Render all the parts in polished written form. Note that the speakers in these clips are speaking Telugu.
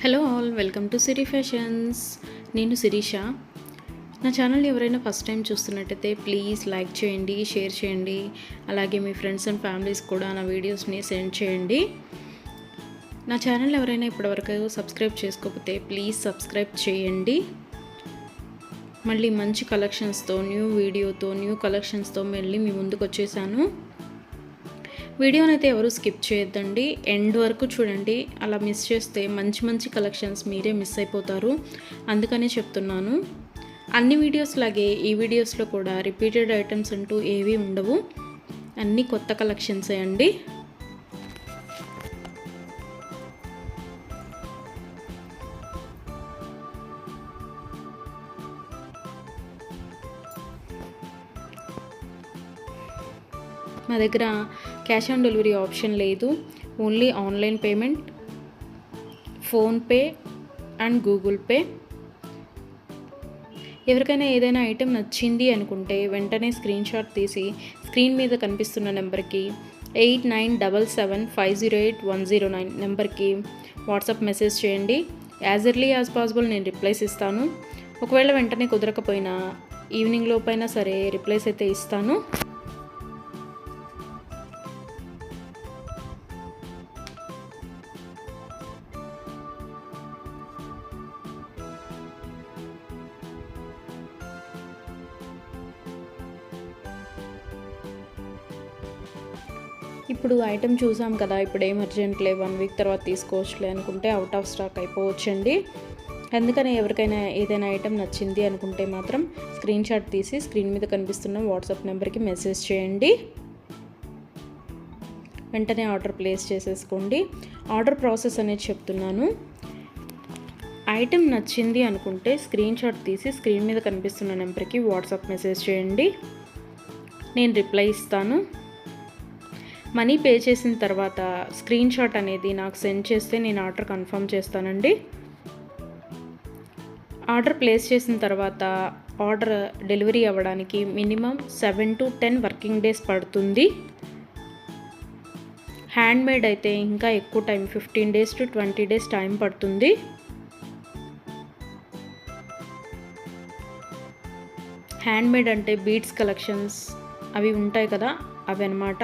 Hello all, welcome to Siri fashions. నేను శిరీష. నా ఛానల్ ఎవరైనా ఫస్ట్ టైం చూస్తున్నట్టయితే ప్లీజ్ లైక్ చేయండి, షేర్ చేయండి. అలాగే మీ ఫ్రెండ్స్ అండ్ ఫ్యామిలీస్ కూడా నా వీడియోస్ని సెండ్ చేయండి. నా ఛానల్ ఎవరైనా ఇప్పటివరకు సబ్స్క్రైబ్ చేసుకోకపోతే ప్లీజ్ సబ్స్క్రైబ్ చేయండి. మళ్ళీ మంచి కలెక్షన్స్తో, న్యూ వీడియోతో, న్యూ కలెక్షన్స్తో మళ్ళీ మీ ముందుకు వచ్చేసాను. వీడియోని అయితే ఎవరు స్కిప్ చేయొద్దండి, ఎండ్ వరకు చూడండి. అలా మిస్ చేస్తే మంచి మంచి కలెక్షన్స్ మీరే మిస్ అయిపోతారు. అందుకనే చెప్తున్నాను. అన్ని వీడియోస్ లాగే ఈ వీడియోస్లో కూడా రిపీటెడ్ ఐటమ్స్ అంటూ ఏవీ ఉండవు, అన్నీ కొత్త కలెక్షన్సే అండి. మా దగ్గర క్యాష్ ఆన్ డెలివరీ ఆప్షన్ లేదు, only online payment, PhonePe and Google pay. ఎవరికైనా ఏదైనా ఐటెం నచ్చింది అనుకుంటే వెంటనే స్క్రీన్ షాట్ తీసి స్క్రీన్ మీద కనిపిస్తున్న నెంబర్కి 8977508109 నెంబర్కి వాట్సాప్ మెసేజ్ చేయండి. యాజ్ ఎర్లీ యాజ్ పాసిబుల్ నేను రిప్లైస్ ఇస్తాను. ఒకవేళ వెంటనే కుదరకపోయినా ఈవినింగ్ లోపైనా సరే రిప్లైస్ అయితే ఇస్తాను. ఇప్పుడు ఐటెం చూసాం కదా, ఇప్పుడు ఏం అర్జెంట్లే, 1 వీక్ తర్వాత తీసుకోవచ్చులే అనుకుంటే అవుట్ ఆఫ్ స్టాక్ అయిపోవచ్చండి. అందుకని ఎవరికైనా ఏదైనా ఐటెం నచ్చింది అనుకుంటే మాత్రం స్క్రీన్ షాట్ తీసి స్క్రీన్ మీద కనిపిస్తున్న వాట్సాప్ నెంబర్కి మెసేజ్ చేయండి. వెంటనే ఆర్డర్ ప్లేస్ చేసేసుకోండి. ఆర్డర్ ప్రాసెస్ అనేది చెప్తున్నాను. ఐటెం నచ్చింది అనుకుంటే స్క్రీన్ షాట్ తీసి స్క్రీన్ మీద కనిపిస్తున్న నెంబర్కి వాట్సాప్ మెసేజ్ చేయండి, నేను రిప్లై ఇస్తాను. మనీ పే చేసిన తర్వాత స్క్రీన్ షాట్ అనేది నాకు సెండ్ చేస్తే నేను ఆర్డర్ కన్ఫర్మ్ చేస్తానండి. ఆర్డర్ ప్లేస్ చేసిన తర్వాత ఆర్డర్ డెలివరీ అవ్వడానికి మినిమం 7 to 10 వర్కింగ్ డేస్ పడుతుంది. హ్యాండ్మేడ్ అయితే ఇంకా ఎక్కువ time, 15 days to 20 days time పడుతుంది. హ్యాండ్మేడ్ అంటే బీడ్స్ కలెక్షన్స్ అవి ఉంటాయి కదా, అవి అనమాట.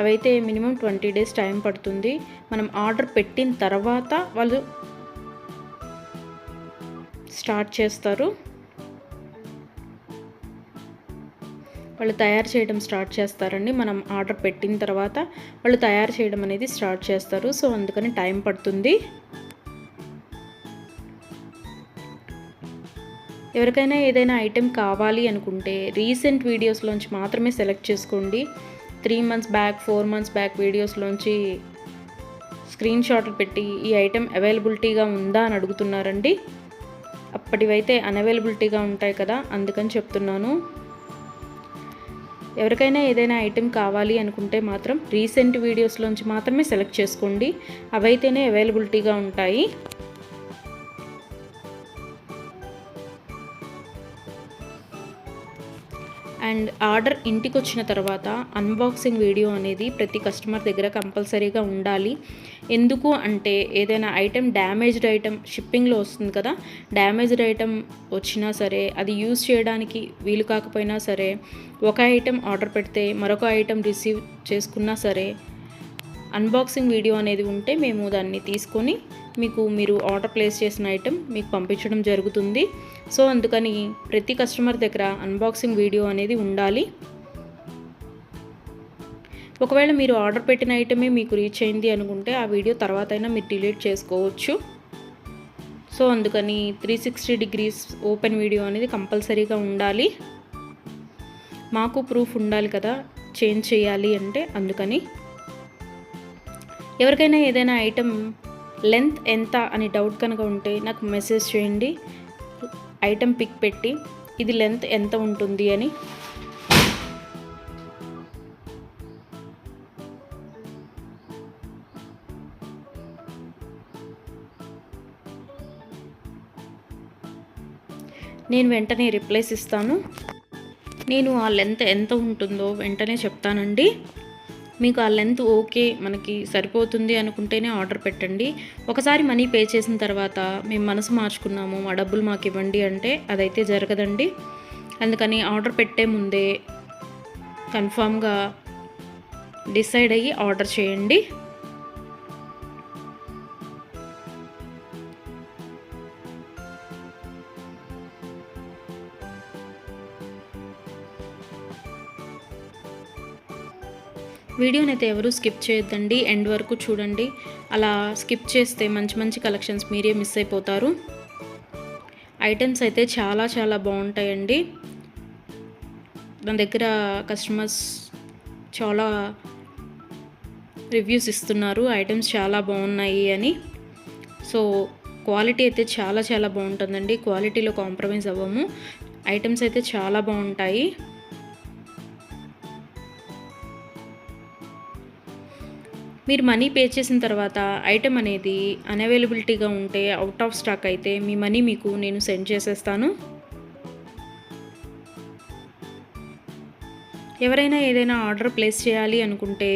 అవైతే మినిమం 20 days టైం పడుతుంది. మనం ఆర్డర్ పెట్టిన తర్వాత వాళ్ళు స్టార్ట్ చేస్తారు, వాళ్ళు తయారు చేయడం స్టార్ట్ చేస్తారండి. మనం ఆర్డర్ పెట్టిన తర్వాత వాళ్ళు తయారు చేయడం అనేది స్టార్ట్ చేస్తారు. సో అందుకని టైం పడుతుంది. ఎవరికైనా ఏదైనా ఐటెం కావాలి అనుకుంటే రీసెంట్ వీడియోస్లోంచి మాత్రమే సెలెక్ట్ చేసుకోండి. 3 months బ్యాక్, 4 months బ్యాక్ వీడియోస్లోంచి స్క్రీన్ షాట్లు పెట్టి ఈ ఐటెం అవైలబిలిటీగా ఉందా అని అడుగుతున్నారండి. అప్పటివైతే అన్అవైలబిలిటీగా ఉంటాయి కదా, అందుకని చెప్తున్నాను. ఎవరికైనా ఏదైనా ఐటెం కావాలి అనుకుంటే మాత్రం రీసెంట్ వీడియోస్లోంచి మాత్రమే సెలెక్ట్ చేసుకోండి, అవైతేనే అవైలబిలిటీగా ఉంటాయి. అండ్ ఆర్డర్ ఇంటికి వచ్చిన తర్వాత అన్బాక్సింగ్ వీడియో అనేది ప్రతి కస్టమర్ దగ్గర కంపల్సరీగా ఉండాలి. ఎందుకు అంటే ఏదైనా ఐటెం డ్యామేజ్డ్ ఐటెం షిప్పింగ్లో వస్తుంది కదా, డ్యామేజ్డ్ ఐటెం వచ్చినా సరే అది యూజ్ చేయడానికి వీలు కాకపోయినా సరే, ఒక ఐటెం ఆర్డర్ పెడితే మరొక ఐటెం రిసీవ్ చేసుకున్నా సరే అన్బాక్సింగ్ వీడియో అనేది ఉంటే మేము దాన్ని తీసుకొని మీరు ఆర్డర్ ప్లేస్ చేసిన ఐటెం మీకు పంపించడం జరుగుతుంది. సో అందుకని ప్రతి కస్టమర్ దగ్గర అన్బాక్సింగ్ వీడియో అనేది ఉండాలి. ఒకవేళ మీరు ఆర్డర్ పెట్టిన ఐటమే మీకు రీచ్ అయింది అనుకుంటే ఆ వీడియో తర్వాత అయినా మీరు డిలీట్ చేసుకోవచ్చు. సో అందుకని 360 degrees ఓపెన్ వీడియో అనేది కంపల్సరీగా ఉండాలి. మాకు ప్రూఫ్ ఉండాలి కదా చేంజ్ చేయాలి అంటే, అందుకని. ఎవరికైనా ఏదైనా ఐటెం లెంత్ ఎంత అని డౌట్ కనుక ఉంటే నాకు మెసేజ్ చేయండి, ఐటెం పిక్ పెట్టి ఇది లెంత్ ఎంత ఉంటుంది అని. నేను వెంటనే రిప్లైస్ ఇస్తాను. నేను ఆ లెంత్ ఎంత ఉంటుందో వెంటనే చెప్తానండి. మీకు ఆ లెంత్ ఓకే మనకి సరిపోతుంది అనుకుంటేనే ఆర్డర్ పెట్టండి. ఒకసారి మనీ పే చేసిన తర్వాత మేము మనసు మార్చుకున్నాము, మా డబ్బులు మాకు ఇవ్వండి అంటే అదైతే జరగదండి. అందుకని ఆర్డర్ పెట్టే ముందే కన్ఫామ్గా డిసైడ్ అయ్యి ఆర్డర్ చేయండి. వీడియోని అయితే ఎవరు స్కిప్ చేయొద్దండి, ఎండ్ వరకు చూడండి. అలా స్కిప్ చేస్తే మంచి మంచి కలెక్షన్స్ మీరే మిస్ అయిపోతారు. ఐటమ్స్ అయితే చాలా చాలా బాగుంటాయండి. నా దగ్గర కస్టమర్స్ చాలా రివ్యూస్ ఇస్తున్నారు, ఐటమ్స్ చాలా బాగున్నాయి అని. సో క్వాలిటీ అయితే చాలా చాలా బాగుంటుందండి, క్వాలిటీలో కాంప్రమైజ్ అవ్వము. ఐటమ్స్ అయితే చాలా బాగుంటాయి. మీరు మనీ పే చేసిన తర్వాత ఐటెం అనేది అన్అవైలబిలిటీగా ఉంటే, అవుట్ ఆఫ్ స్టాక్ అయితే మీ మనీ మీకు నేను సెండ్ చేసేస్తాను. ఎవరైనా ఏదైనా ఆర్డర్ ప్లేస్ చేయాలి అనుకుంటే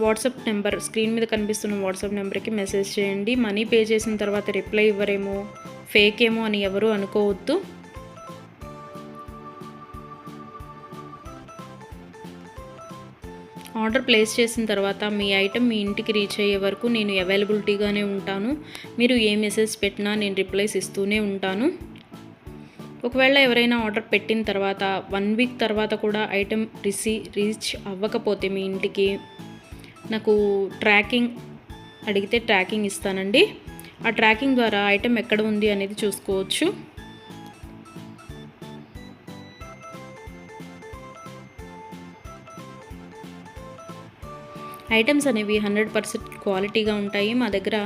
వాట్సాప్ నెంబర్, స్క్రీన్ మీద కనిపిస్తున్న వాట్సాప్ నెంబర్కి మెసేజ్ చేయండి. మనీ పే చేసిన తర్వాత రిప్లై ఇవ్వరేమో, ఫేక్ ఏమో అని ఎవరు అనుకోవద్దు. ఆర్డర్ ప్లేస్ చేసిన తర్వాత మీ ఐటెం మీ ఇంటికి రీచ్ అయ్యే వరకు నేను అవైలబిలిటీగానే ఉంటాను. మీరు ఏ మెసేజ్ పెట్టినా నేను రిప్లైస్ ఇస్తూనే ఉంటాను. ఒకవేళ ఎవరైనా ఆర్డర్ పెట్టిన తర్వాత 1 వీక్ తర్వాత కూడా ఐటెం రీచ్ అవ్వకపోతే మీ ఇంటికి నాకు ట్రాకింగ్ అడిగితే ట్రాకింగ్ ఇస్తానండి. ఆ ట్రాకింగ్ ద్వారా ఐటెం ఎక్కడ ఉంది అనేది చూసుకోవచ్చు. ఐటమ్స్ అనేవి 100% క్వాలిటీగా ఉంటాయి. మా దగ్గర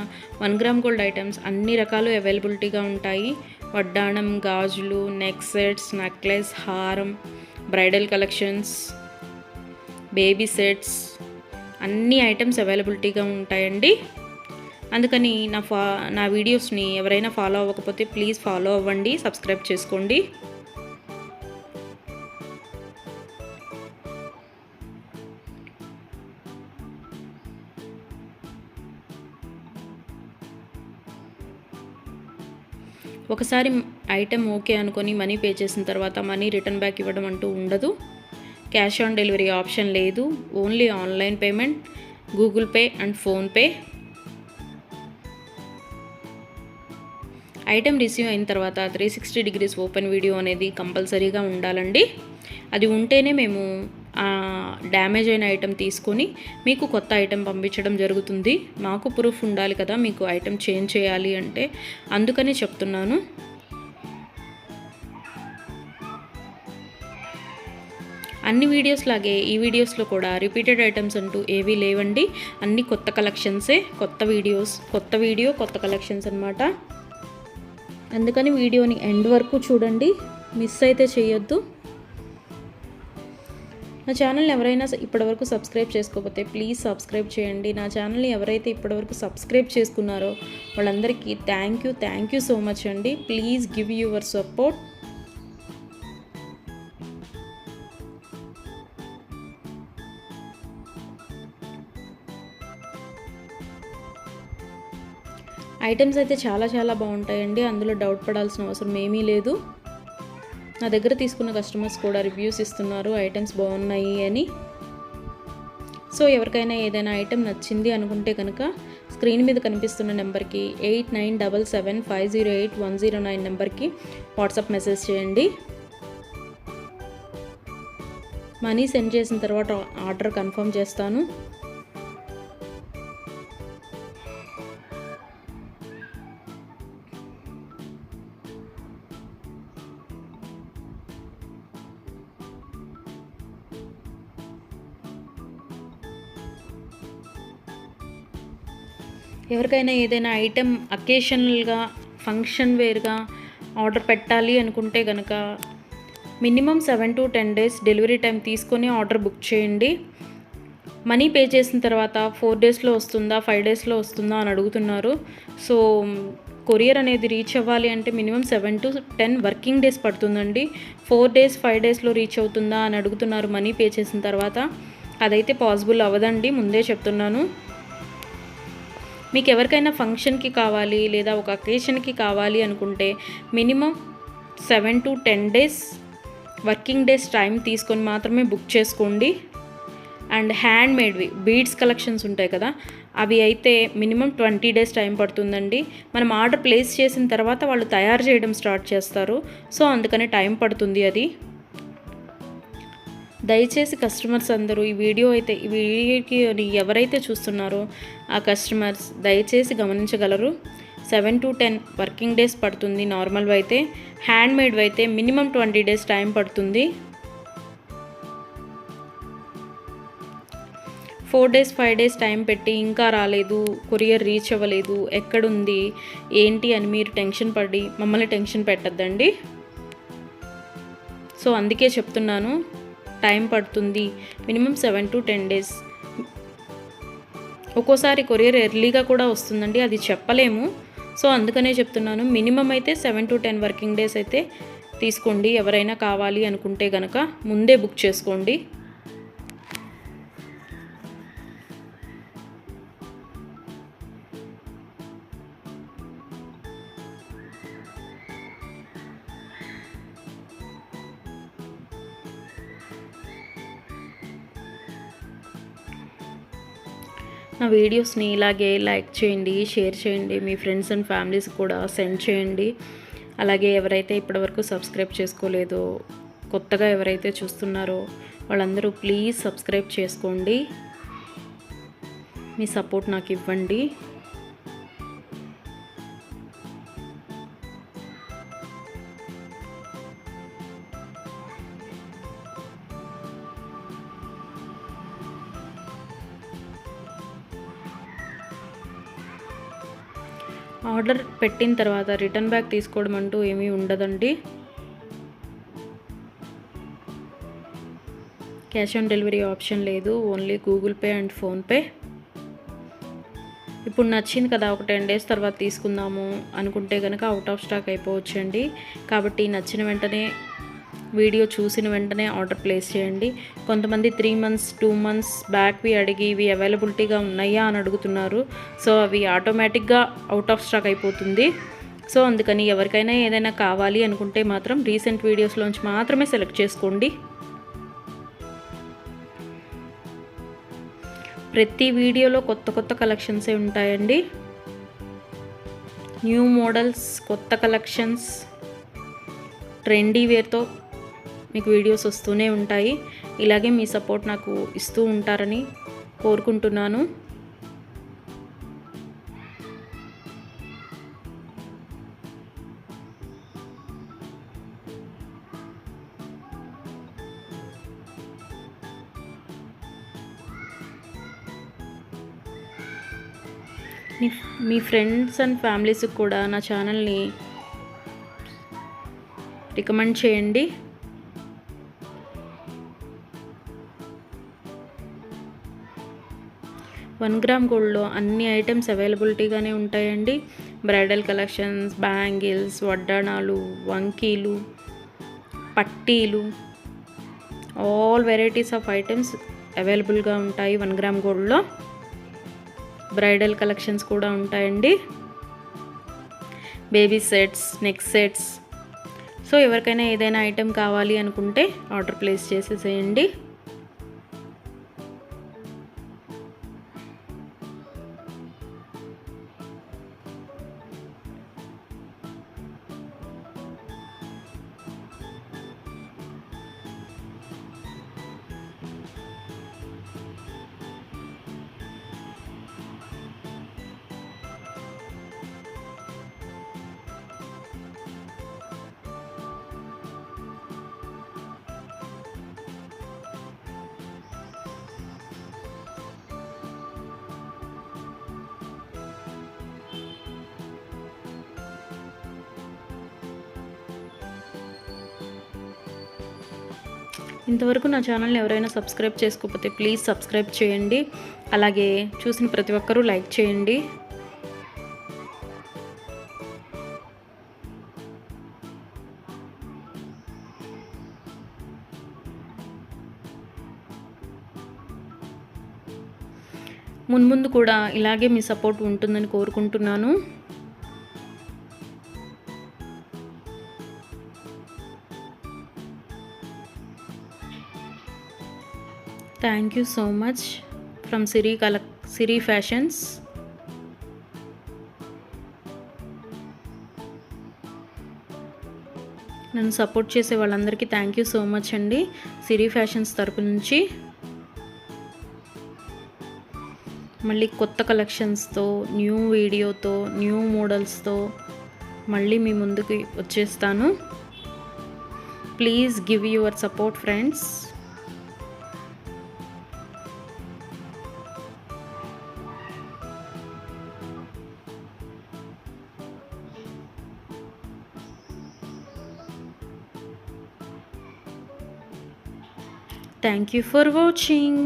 1 గ్రామ్ గోల్డ్ ఐటమ్స్ అన్ని రకాలు అవైలబిలిటీగా ఉంటాయి. వడ్డాణం, గాజులు, నెక్ సెట్స్, నెక్లెస్, హారం, బ్రైడల్ కలెక్షన్స్, బేబీ సెట్స్, అన్ని ఐటమ్స్ అవైలబిలిటీగా ఉంటాయండి. అందుకని నా వీడియోస్ని ఎవరైనా ఫాలో అవ్వకపోతే ప్లీజ్ ఫాలో అవ్వండి, సబ్స్క్రైబ్ చేసుకోండి. ఒకసారి ఐటెం ఓకే అనుకొని మనీ పే చేసిన తర్వాత మనీ రిటర్న్ బ్యాక్ ఇవ్వడం అంటూ ఉండదు. క్యాష్ ఆన్ డెలివరీ ఆప్షన్ లేదు, only online payment, Google pay and PhonePe. Item receive అయిన తర్వాత 360 డిగ్రీస్ ఓపెన్ వీడియో అనేది కంపల్సరీగా ఉండాలండి. అది ఉంటేనే మేము డ్యామేజ్ అయిన ఐటెం తీసుకొని మీకు కొత్త ఐటెం పంపించడం జరుగుతుంది. మాకు ప్రూఫ్ ఉండాలి కదా మీకు ఐటెం చేంజ్ చేయాలి అంటే, అందుకని చెప్తున్నాను. అన్ని వీడియోస్ లాగే ఈ వీడియోస్లో కూడా రిపీటెడ్ ఐటమ్స్ అంటూ ఏవీ లేవండి. అన్ని కొత్త కలెక్షన్సే, కొత్త వీడియో కొత్త కలెక్షన్స్ అన్నమాట. అందుకని వీడియోని ఎండ్ వరకు చూడండి, మిస్ అయితే చేయొద్దు. నా ఛానల్ని ఎవరైనా ఇప్పటివరకు సబ్స్క్రైబ్ చేసుకోకపోతే ప్లీజ్ సబ్స్క్రైబ్ చేయండి. నా ఛానల్ని ఎవరైతే ఇప్పటివరకు సబ్స్క్రైబ్ చేసుకున్నారో వాళ్ళందరికీ థ్యాంక్ యూ సో మచ్ అండి. Please give your support. Items అయితే చాలా చాలా బాగుంటాయండి, అందులో డౌట్ పడాల్సిన అవసరం ఏమీ లేదు. నా దగ్గర తీసుకున్న కస్టమర్స్ కూడా రివ్యూస్ ఇస్తున్నారు ఐటమ్స్ బాగున్నాయి అని. సో ఎవరికైనా ఏదైనా ఐటెం నచ్చింది అనుకుంటే కనుక స్క్రీన్ మీద కనిపిస్తున్న నెంబర్కి 8977508109 నెంబర్కి వాట్సాప్ మెసేజ్ చేయండి. మనీ సెండ్ చేసిన తర్వాత ఆర్డర్ కన్ఫర్మ్ చేస్తాను. ఎవరికైనా ఏదైనా ఐటెం అకేషనల్గా, ఫంక్షన్ వేర్గా ఆర్డర్ పెట్టాలి అనుకుంటే కనుక minimum 7 to 10 days delivery time తీసుకొని ఆర్డర్ బుక్ చేయండి. మనీ పే చేసిన తర్వాత 4 daysలో వస్తుందా, 5 daysలో వస్తుందా అని అడుగుతున్నారు. సో కొరియర్ అనేది రీచ్ అవ్వాలి అంటే మినిమం 7 to 10 వర్కింగ్ డేస్ పడుతుందండి. 4 days 5 daysలో రీచ్ అవుతుందా అని అడుగుతున్నారు మనీ పే చేసిన తర్వాత. అదైతే పాసిబుల్ అవ్వదండి, ముందే చెప్తున్నాను. మీకు ఎవరికైనా ఫంక్షన్కి కావాలి లేదా ఒక అకేషన్కి కావాలి అనుకుంటే minimum 7 to 10 days working days time తీసుకొని మాత్రమే బుక్ చేసుకోండి. అండ్ హ్యాండ్ మేడ్వి బీడ్స్ కలెక్షన్స్ ఉంటాయి కదా, అవి అయితే మినిమం 20 డేస్ టైం పడుతుందండి. మనం ఆర్డర్ ప్లేస్ చేసిన తర్వాత వాళ్ళు తయారు చేయడం స్టార్ట్ చేస్తారు. సో అందుకని టైం పడుతుంది అది. దయచేసి కస్టమర్స్ అందరూ ఈ వీడియోకి ఎవరైతే చూస్తున్నారో ఆ కస్టమర్స్ దయచేసి గమనించగలరు. 7 to 10 వర్కింగ్ డేస్ పడుతుంది నార్మల్వి అయితే. హ్యాండ్ మేడ్వి అయితే మినిమం 20 డేస్ టైం పడుతుంది. 4 డేస్ 5 డేస్ టైం పెట్టి ఇంకా రాలేదు, కొరియర్ రీచ్ అవ్వలేదు, ఎక్కడుంది ఏంటి అని మీరు టెన్షన్ పడి మమ్మల్ని టెన్షన్ పెట్టద్దండి. సో అందుకే చెప్తున్నాను, టైం పడుతుంది మినిమం 7 to 10 డేస్. ఒక్కోసారి కొరియర్ ఎర్లీగా కూడా వస్తుందండి, అది చెప్పలేము. సో అందుకనే చెప్తున్నాను, మినిమం అయితే 7 to 10 వర్కింగ్ డేస్ అయితే తీసుకోండి. ఎవరైనా కావాలి అనుకుంటే కనుక ముందే బుక్ చేసుకోండి. నా వీడియోస్ని ఇలాగే లైక్ చేయండి, షేర్ చేయండి, మీ ఫ్రెండ్స్ అండ్ ఫ్యామిలీస్ కూడా సెండ్ చేయండి. అలాగే ఎవరైతే ఇప్పటివరకు సబ్స్క్రైబ్ చేసుకోలేదో, కొత్తగా ఎవరైతే చూస్తున్నారో వాళ్ళందరూ ప్లీజ్ సబ్స్క్రైబ్ చేసుకోండి. మీ సపోర్ట్ నాకు ఇవ్వండి. ఆర్డర్ పెట్టిన తర్వాత రిటర్న్ బ్యాక్ తీసుకోవడం అంటూ ఏమీ ఉండదండి. క్యాష్ ఆన్ డెలివరీ ఆప్షన్ లేదు, only Google pay and PhonePe. ఇప్పుడు నచ్చింది కదా, ఒక 10 డేస్ తర్వాత తీసుకుందాము అనుకుంటే కనుక అవుట్ ఆఫ్ స్టాక్ అయిపోవచ్చండి. కాబట్టి నచ్చిన వెంటనే, వీడియో చూసిన వెంటనే ఆర్డర్ ప్లేస్ చేయండి. కొంతమంది 3 months 2 months బ్యాక్వి అడిగి ఇవి అవైలబిలిటీగా ఉన్నాయా అని అడుగుతున్నారు. సో అవి ఆటోమేటిక్గా అవుట్ ఆఫ్ స్టాక్ అయిపోతుంది. సో అందుకని ఎవరికైనా ఏదైనా కావాలి అనుకుంటే మాత్రం రీసెంట్ వీడియోస్లోంచి మాత్రమే సెలెక్ట్ చేసుకోండి. ప్రతి వీడియోలో కొత్త కొత్త కలెక్షన్సే ఉంటాయండి. న్యూ మోడల్స్, కొత్త కలెక్షన్స్, ట్రెండీ వేర్తో మీకు వీడియోస్ వస్తూనే ఉంటాయి. ఇలాగే మీ సపోర్ట్ నాకు ఇస్తూ ఉంటారని కోరుకుంటున్నాను. మీ ఫ్రెండ్స్ అండ్ ఫ్యామిలీస్కి కూడా నా ఛానల్ని రికమెండ్ చేయండి. వన్ గ్రామ్ గోల్డ్లో అన్ని ఐటమ్స్ అవైలబిలిటీగానే ఉంటాయండి. బ్రైడల్ కలెక్షన్స్, బ్యాంగిల్స్, వడ్డాణాలు, వంకీలు, పట్టీలు, ఆల్ వెరైటీస్ ఆఫ్ ఐటమ్స్ అవైలబుల్గా ఉంటాయి 1 గ్రామ్ గోల్డ్లో. బ్రైడల్ కలెక్షన్స్ కూడా ఉంటాయండి. Baby sets, neck sets. So ఎవరికైనా ఏదైనా ఐటెం కావాలి అనుకుంటే ఆర్డర్ ప్లేస్ చేసేసేయండి. ఇంతవరకు నా ఛానల్ని ఎవరైనా సబ్స్క్రైబ్ చేసుకోకపోతే ప్లీజ్ సబ్స్క్రైబ్ చేయండి. అలాగే చూసిన ప్రతి ఒక్కరూ లైక్ చేయండి. మున్ముందు కూడా ఇలాగే మీ సపోర్ట్ ఉంటుందని కోరుకుంటున్నాను. Thank you so much from Siri fashions. నన్ను సపోర్ట్ చేసే వాళ్ళందరికీ థ్యాంక్ యూ సో మచ్ అండి సిరి ఫ్యాషన్స్ తరపు నుంచి. మళ్ళీ కొత్త కలెక్షన్స్తో, న్యూ వీడియోతో, న్యూ మోడల్స్తో మళ్ళీ మీ ముందుకు వచ్చేస్తాను. Please give your support friends. Thank you for watching.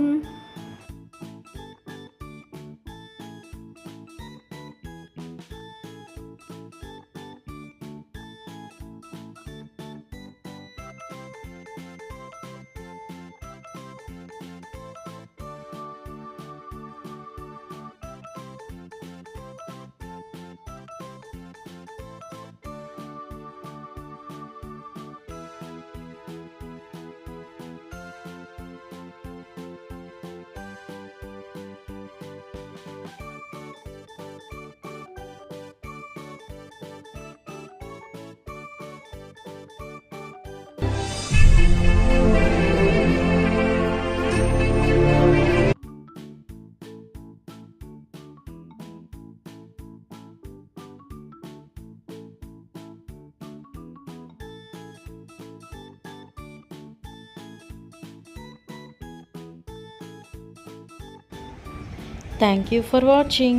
Thank you for watching.